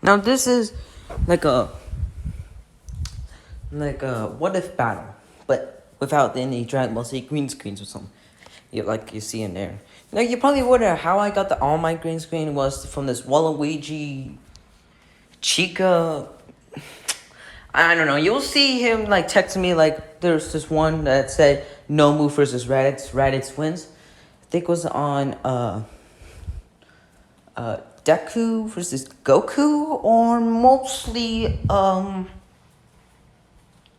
Now this is like a what if battle, but without any Dragon Ball Z green screens or something. Like you see in there. Now you probably wonder how I got all my green screen was from this Waluigi Chica. I don't know. You'll see him like texting me like there's this one that said Nomu versus Raditz. Raditz wins. I think it was on Deku versus Goku, or mostly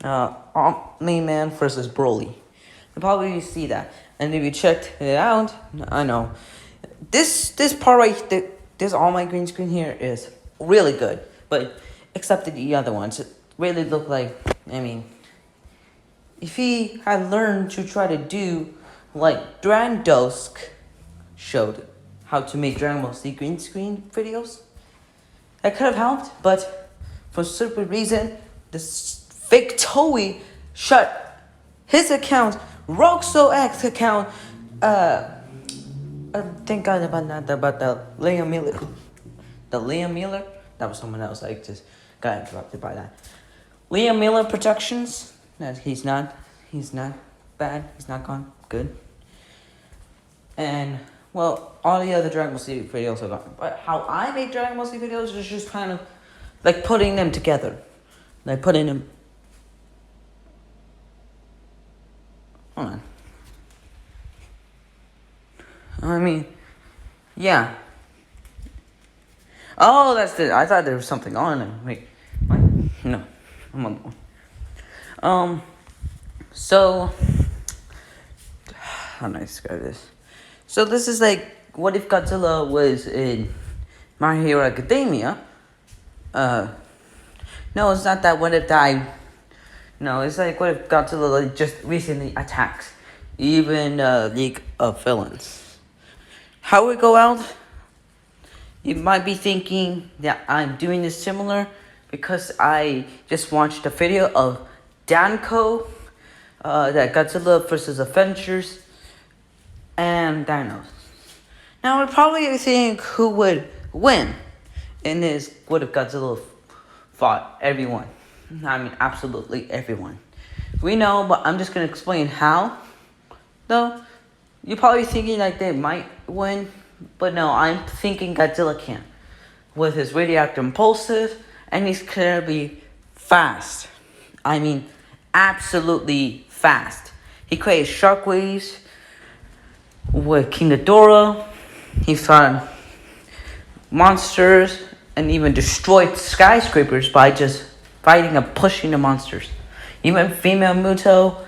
Omni-Man versus Broly. You'll probably see that. And if you checked it out, I know this part right, this all my green screen here is really good, but except the other ones, it really look like, I mean, if he had learned to try to do like Drandosk showed how to make Dragon Ball Z green screen videos, that could have helped, but for some stupid reason, this fake Toei shut his account, RoxoX account. Thank God about the Liam Miller. The Liam Miller? That was someone else. I just got interrupted by that. Liam Miller Productions. He's not bad. He's not gone. Good. And, well, all the other Dragon Ball Z videos are gone. But how I make Dragon Ball Z videos is just kind of like putting them together. Like putting them. Hold on. I mean, yeah. Oh, that's it. I thought there was something on it. Wait, what? No, I'm on the one. So, how do I describe this? So this is like, what if Godzilla was in My Hero Academia? No, it's not that. What if died? No, it's like, what if Godzilla just recently attacks even League of Villains? How would it go out? You might be thinking that I'm doing this similar because I just watched a video of Danko, that Godzilla versus Avengers, and Dinos. Now, we're probably think who would win in this. What if Godzilla fought everyone? I mean, absolutely everyone. We know, but I'm just gonna explain how. Though, you're probably thinking like they might win, but no, I'm thinking Godzilla can. With his radioactive impulses, and he's gonna be fast. I mean, absolutely fast. He created shockwaves with King Ghidorah. He fought monsters and even destroyed skyscrapers by just fighting and pushing the monsters. Even female Muto,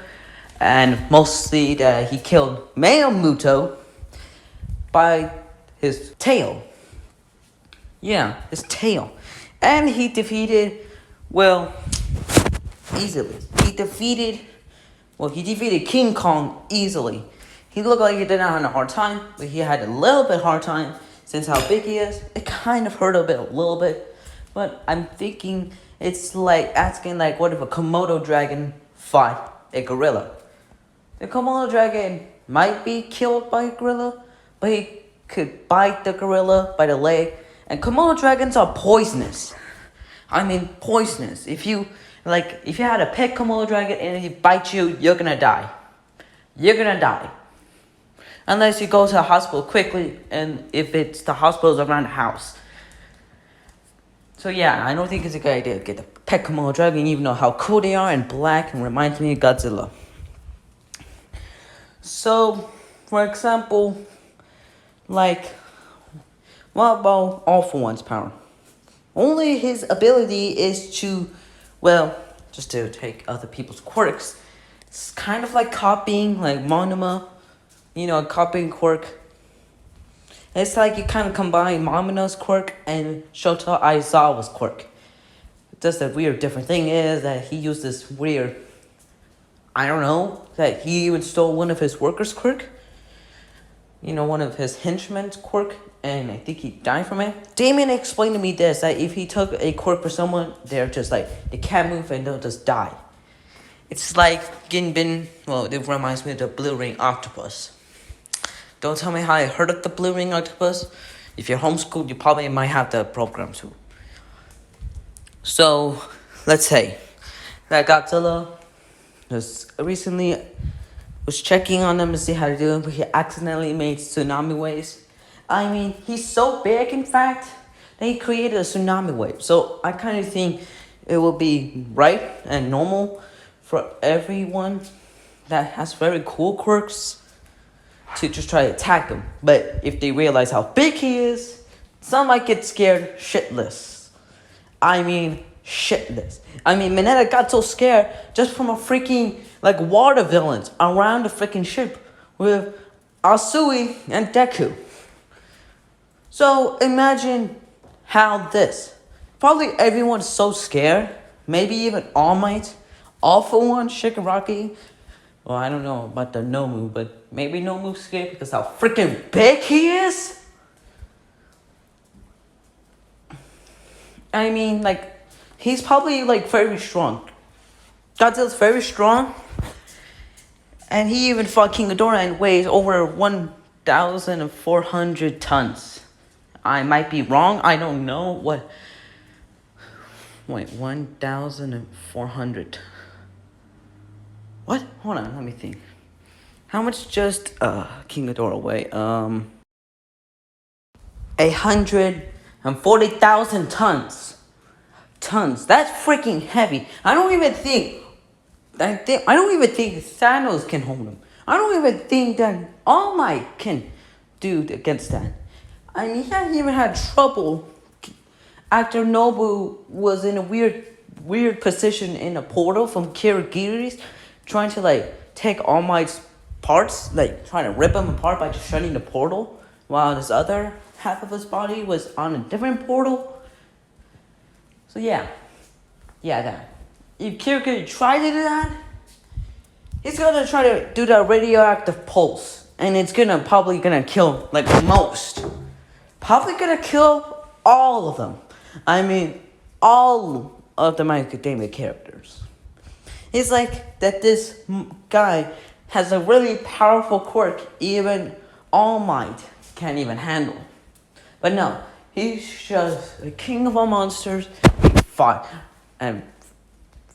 and mostly that he killed male Muto by his tail. Yeah, his tail. And he defeated, well, easily. He defeated King Kong easily. He looked like he did not have a hard time, but he had a little bit hard time since how big he is. It kind of hurt a little bit. But I'm thinking it's like asking like, what if a Komodo dragon fought a gorilla? The Komodo dragon might be killed by a gorilla, but he could bite the gorilla by the leg. And Komodo dragons are poisonous. I mean, poisonous. If you had a pet Komodo dragon and it bites you, you're gonna die. You're gonna die. Unless you go to the hospital quickly, and if it's the hospital's around the house. So yeah, I don't think it's a good idea to get a pet Komodo dragon, even though how cool they are and black and reminds me of Godzilla. So, for example, like, what about All For One's power? Only his ability is to, well, just to take other people's quirks. It's kind of like copying, like Monoma, copying quirk. It's like you kind of combine Momona's quirk and Shota Aizawa's quirk. Just the weird different thing is that he used this weird, I don't know, that he even stole one of his workers' quirk. One of his henchmen's quirk, and I think he died from it. Damien explained to me this, that if he took a quirk for someone, they're just like, they can't move and they'll just die. It's like it reminds me of the blue ring octopus. Don't tell me how I heard of the blue ring octopus. If you're homeschooled, you probably might have the program too. So, let's say that Godzilla just recently was checking on them to see how to do it, but he accidentally made tsunami waves. I mean, he's so big, in fact, that he created a tsunami wave. So I kind of think it will be right and normal for everyone that has very cool quirks to just try to attack him. But if they realize how big he is, some might get scared shitless. I mean, shitless. I mean, Mineta got so scared just from a freaking, like, water villains around the freaking ship with Asui and Deku. So, imagine how this. Probably everyone's so scared. Maybe even All Might. All for One, Shigaraki. Well, I don't know about the Nomu, but maybe Nomu's scared because how freaking big he is. I mean, like, he's probably, like, very strong. Godzilla's very strong. And he even fought King Ghidorah and weighs over 1,400 tons. I might be wrong. I don't know what. Wait, 1,400. What? Hold on, let me think. How much just King Ghidorah weigh? 140,000 tons. That's freaking heavy. I don't even think Thanos can hold him. I don't even think that All Might can do against that. I mean, he even had trouble after Nobu was in a weird position in a portal from Kiragiris, trying to like take All Might's parts, like trying to rip him apart by just shutting the portal, while his other half of his body was on a different portal. So yeah, that. If Kirigiri tried to do that, he's gonna try to do the radioactive pulse, and it's probably gonna kill like most. Probably gonna kill all of them. I mean, all of the My Academia characters. It's like that this guy has a really powerful quirk even All Might can't even handle. But no, he's just the king of all monsters.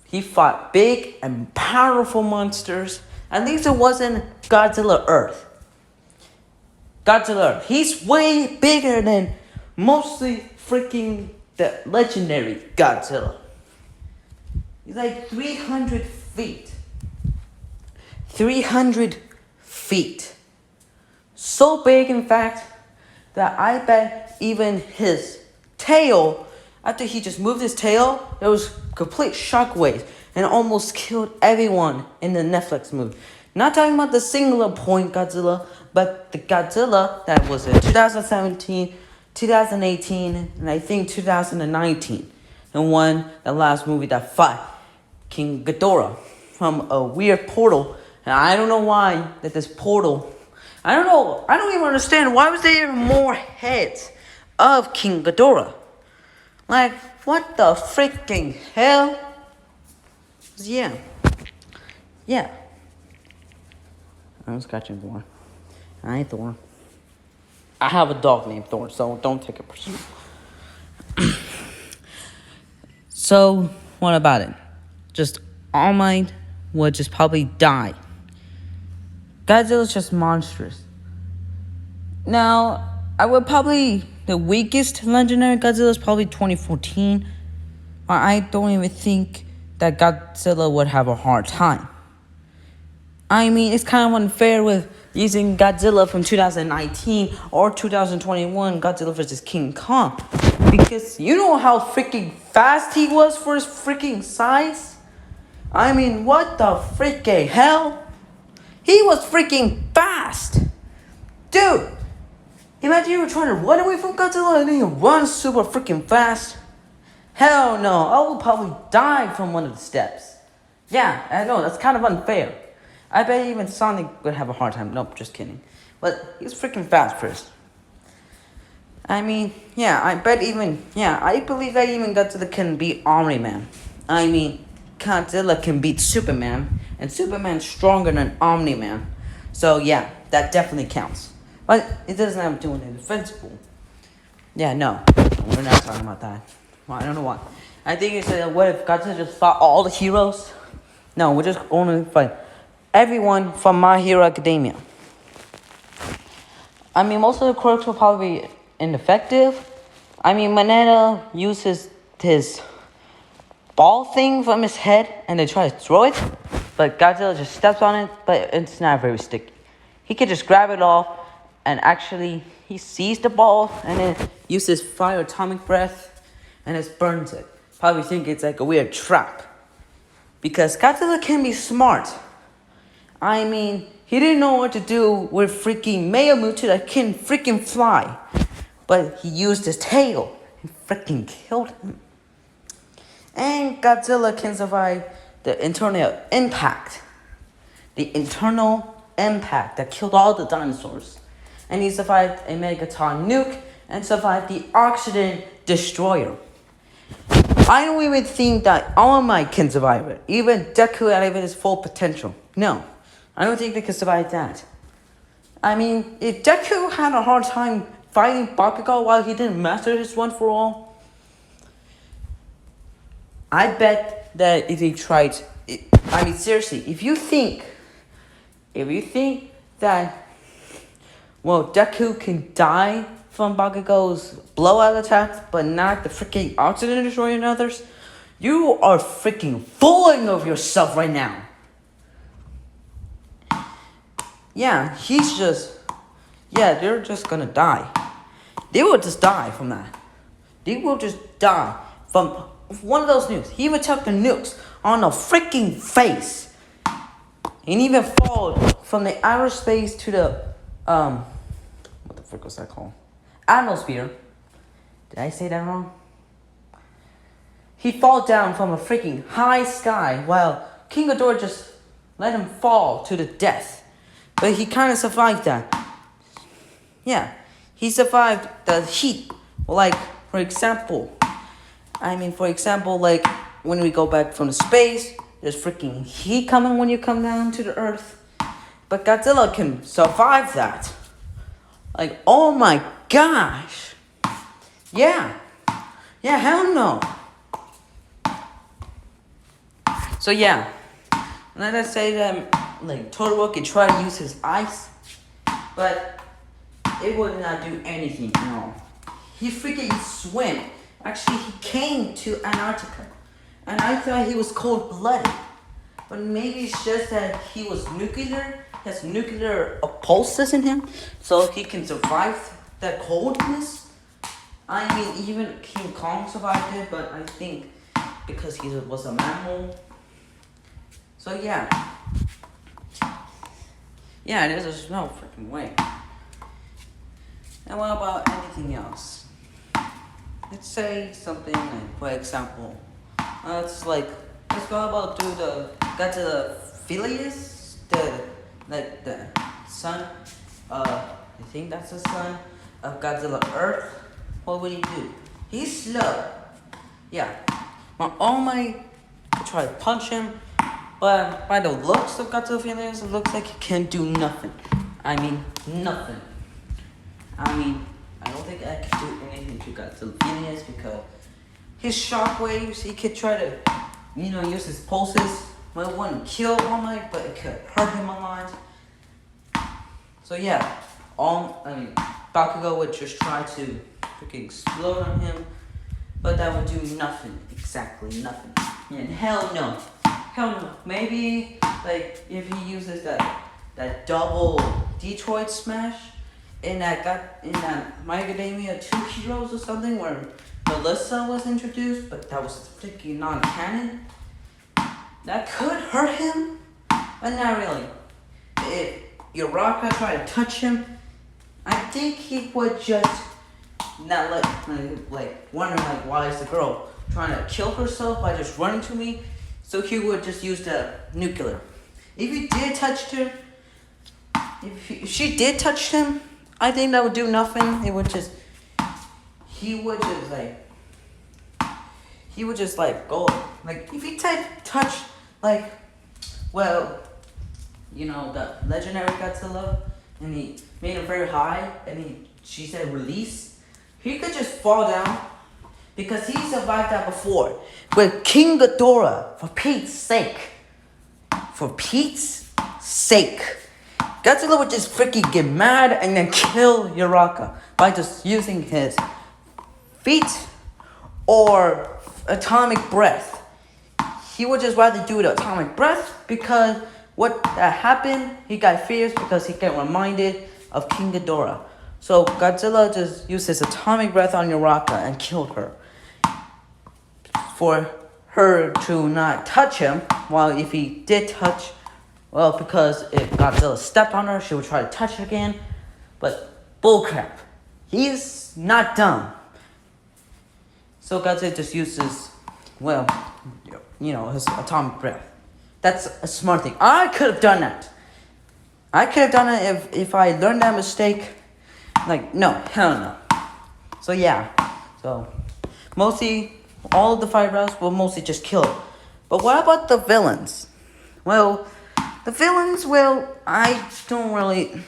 He fought big and powerful monsters. At least it wasn't Godzilla Earth. He's way bigger than mostly freaking the legendary Godzilla. He's like 300 feet. 300 feet. So big, in fact, that I bet even his tail, after he just moved his tail, there was complete shockwaves and almost killed everyone in the Netflix movie. Not talking about the singular point Godzilla, but the Godzilla that was in 2017, 2018, and I think 2019. The last movie that fought King Ghidorah from a weird portal. And I don't know why that this portal, I don't even understand why was there more heads of King Ghidorah. Like, what the freaking hell? Yeah. I'm scratching Thor. I ain't Thor. I have a dog named Thor, so don't take it personal. So, what about it? Just All Might would just probably die. Godzilla's just monstrous. Now, the weakest legendary Godzilla is probably 2014. I don't even think that Godzilla would have a hard time. I mean, it's kind of unfair with using Godzilla from 2019 or 2021, Godzilla vs. King Kong. Because you know how freaking fast he was for his freaking size? I mean, what the freaking hell? He was freaking fast! Dude! Imagine you were trying to run away from Godzilla and then you run super freaking fast. Hell no, I will probably die from one of the steps. Yeah, I know, that's kind of unfair. I bet even Sonic would have a hard time. Nope, just kidding. But he's freaking fast first. I mean, I believe that even Godzilla can beat Omni-Man. I mean, Godzilla can beat Superman, and Superman's stronger than Omni-Man. So yeah, that definitely counts. But it doesn't have to do with invincible. Yeah, no, we're not talking about that. Well, I don't know why. I think it's what if Godzilla just fought all the heroes? No, we're just going to fight everyone from My Hero Academia. I mean, most of the quirks will probably be ineffective. I mean, Manetta uses his ball thing from his head and they try to throw it, but Godzilla just steps on it, but it's not very sticky. He can just grab it off, and actually he sees the ball and then uses fire atomic breath and just burns it. Probably think it's like a weird trap. Because Godzilla can be smart. I mean, he didn't know what to do with freaking Mayamuto that can freaking fly. But he used his tail and freaking killed him. And Godzilla can survive the internal impact. The internal impact that killed all the dinosaurs. And he survived a megaton nuke and survived the oxygen destroyer. I don't even think that All Might can survive it. Even Deku at his full potential. No, I don't think they can survive that. I mean, if Deku had a hard time fighting Bakugo while he didn't master his one for all, I bet that if he tried, I mean seriously, if you think that, well, Deku can die from Bakugo's blowout attacks, but not the freaking oxygen destroyer and others, you are freaking fooling of yourself right now. Yeah, they're just gonna die. They will just die from that. They will just die from one of those nukes. He even took the nukes on the freaking face. And even fall from the outer space to the, what the frick was that called? Atmosphere. Did I say that wrong? He fall down from a freaking high sky while King Ghidorah just let him fall to the death. But he kind of survived that. Yeah, he survived the heat. Like, for example, like when we go back from the space, there's freaking heat coming when you come down to the earth. But Godzilla can survive that. Like, oh my gosh. Yeah, hell no. So yeah, let us say that like Totoro could try to use his ice, but it would not do anything at all. He freaking swim. Actually, he came to Antarctica, and I thought he was cold-blooded, but maybe it's just that he was nuclear, has nuclear pulses in him, so he can survive that coldness. I mean, even King Kong survived it, but I think because he was a mammal. So yeah, there's just no freaking way. And what about anything else? Let's say something like, for example, let's go about got to the villians, the son, I think that's the son of Godzilla Earth. What would he do? He's slow. Yeah. My All Might try to punch him, but by the looks of Godzilla villians, it looks like he can do nothing. I mean, nothing. I don't think I can do anything to Godzilla villians because his shockwaves, he could try to, use his pulses. Well, it wouldn't kill All Might, but it could hurt him a lot. So yeah, Bakugo would just try to freaking explode on him, but that would do nothing, exactly nothing. And hell no. Maybe like if he uses that double Detroit smash in that My Academia 2 Heroes or something where Melissa was introduced, but that was freaking non-canon. That could hurt him, but not really. If Uraka tried to touch him, I think he would just not wondering why is the girl trying to kill herself by just running to me? So he would just use the nuclear. If he did touch her, if she did touch him, I think that would do nothing. He would just go if he touch the legendary Godzilla, and he made him very high, and she said release, he could just fall down Because he survived that before. With King Ghidorah, for Pete's sake. For Pete's sake. Godzilla would just freaking get mad and then kill Uraraka by just using his feet or atomic breath. He would just rather do the atomic breath because what happened, he got fierce because he got reminded of King Ghidorah. So Godzilla just used his atomic breath on Uraraka and killed her. For her to not touch him, while if he did touch, well, because if Godzilla stepped on her, she would try to touch it again. But bullcrap. He's not dumb. So Godzilla just uses, well, his atomic breath. That's a smart thing. I could have done that. I could have done it if I learned that mistake. Like, no, hell no. So yeah. So, mostly, all of the five rounds will mostly just kill it. But what about the villains? Well, the villains, I don't really...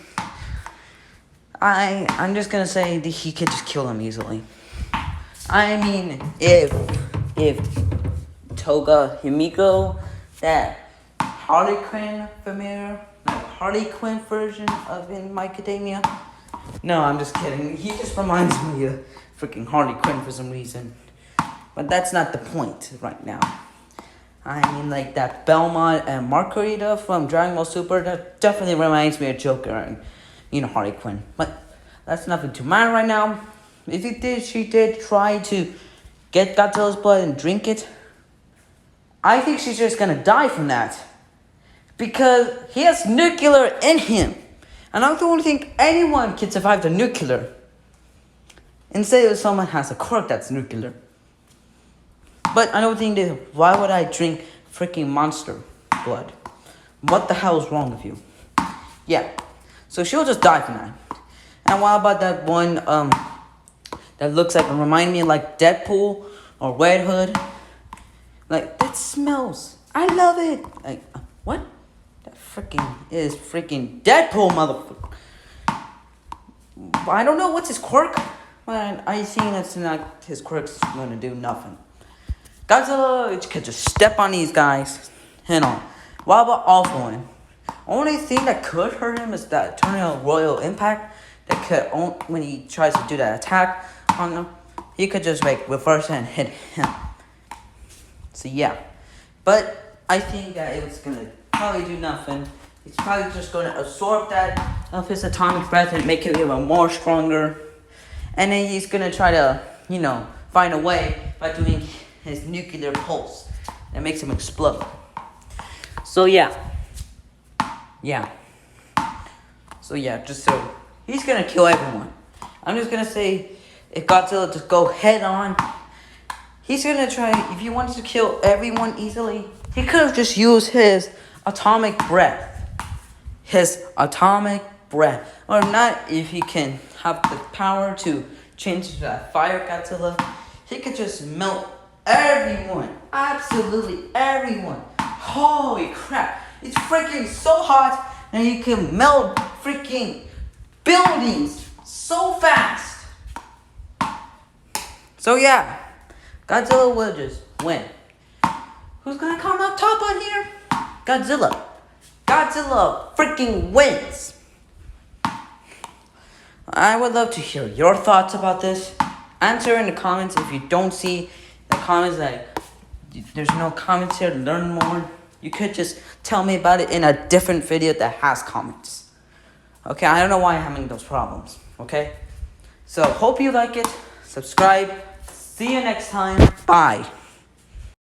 I'm just gonna say that he could just kill them easily. I mean, if Toga Himiko, that Harley Quinn familiar, like Harley Quinn version of In My Academia. No, I'm just kidding. He just reminds me of freaking Harley Quinn for some reason. But that's not the point right now. I mean, like that Belmont and Margarita from Dragon Ball Super, that definitely reminds me of Joker and, Harley Quinn. But that's nothing to mind right now. If she did try to get Godzilla's blood and drink it, I think she's just gonna die from that. Because he has nuclear in him. And I don't think anyone can survive the nuclear. Instead of someone has a quirk that's nuclear. But I don't think that, why would I drink freaking monster blood? What the hell is wrong with you? Yeah. So she'll just die from that. And what about that one that looks like, remind me like Deadpool or Red Hood? Like, that smells. I love it. Like, what? That freaking is freaking Deadpool, motherfucker. I don't know what's his quirk. But I think that's not, his quirk's gonna do nothing. Godzilla could just step on these guys head on. What about Awful One? Only thing that could hurt him is that Tornado Royal Impact. That could, when he tries to do that attack on them, he could just reverse it and hit him. So yeah. But I think that it was gonna probably do nothing. He's probably just gonna absorb that of his atomic breath and make it even more stronger. And then he's gonna try to, find a way by doing his nuclear pulse that makes him explode. So yeah. So he's gonna kill everyone. I'm just gonna say, if Godzilla just go head on, he's gonna try. If he wants to kill everyone easily, he could have just used his atomic breath. Or not, if he can have the power to change to that fire Godzilla, he could just melt everyone. Absolutely everyone. Holy crap. It's freaking so hot and he can melt freaking buildings so fast. So yeah, Godzilla will just win. Who's gonna come up top on here? Godzilla. Godzilla freaking wins. I would love to hear your thoughts about this. Answer in the comments. If you don't see the comments, there's no comments here to learn more, you could just tell me about it in a different video that has comments. Okay, I don't know why I'm having those problems. Okay, so hope you like it. Subscribe. See you next time. Bye.